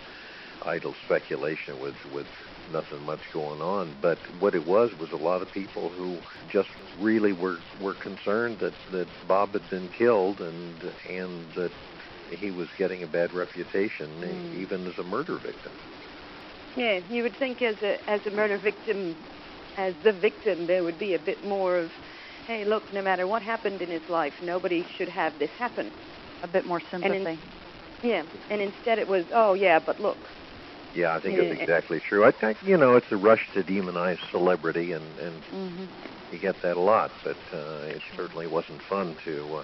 idle speculation with nothing much going on. But what it was a lot of people who just really were concerned that Bob had been killed and that he was getting a bad reputation, even as a murder victim. Yeah, you would think as a murder victim, as the victim, there would be a bit more of, hey, look, no matter what happened in his life, nobody should have this happen. A bit more sympathy. And instead it was, oh, yeah, but look. Yeah, I think that's exactly true. I think, it's a rush to demonize celebrity, and you get that a lot, but it certainly wasn't fun to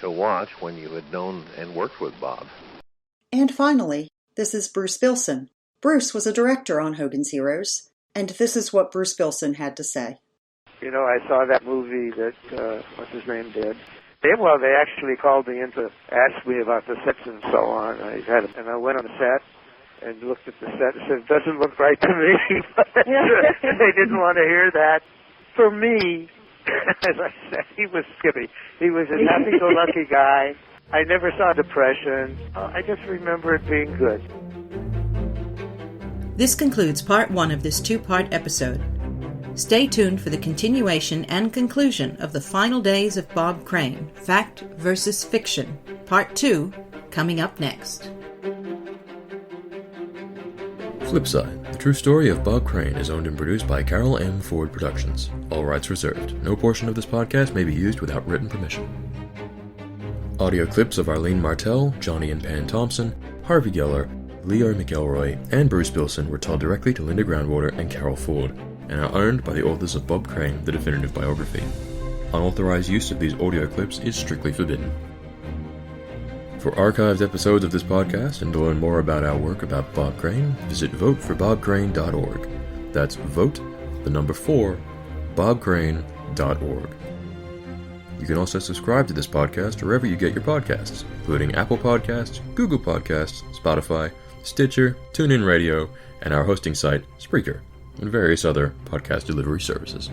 watch when you had known and worked with Bob. And finally, this is Bruce Bilson. Bruce was a director on Hogan's Heroes, and this is what Bruce Bilson had to say. I saw that movie that, what's his name did. They actually called me in to ask me about the sets and so on. And I went on the set and looked at the set and said, it doesn't look right to me. They didn't want to hear that. For me, as I said, he was skippy. He was a happy-go-lucky guy. I never saw depression. I just remember it being good. This concludes part 1 of this 2-part episode. Stay tuned for the continuation and conclusion of the final days of Bob Crane, Fact versus Fiction, Part 2, coming up next. Flipside, the true story of Bob Crane is owned and produced by Carol M. Ford Productions. All rights reserved. No portion of this podcast may be used without written permission. Audio clips of Arlene Martel, Johnny and Pam Thompson, Harvey Geller, Leo McElroy, and Bruce Bilson were told directly to Linda Groundwater and Carol Ford, and are owned by the authors of Bob Crane, The Definitive Biography. Unauthorized use of these audio clips is strictly forbidden. For archived episodes of this podcast and to learn more about our work about Bob Crane, visit votefobobcrane.org. That's vote, the number 4, bobcrane.org. You can also subscribe to this podcast wherever you get your podcasts, including Apple Podcasts, Google Podcasts, Spotify, Stitcher, TuneIn Radio, and our hosting site, Spreaker, and various other podcast delivery services.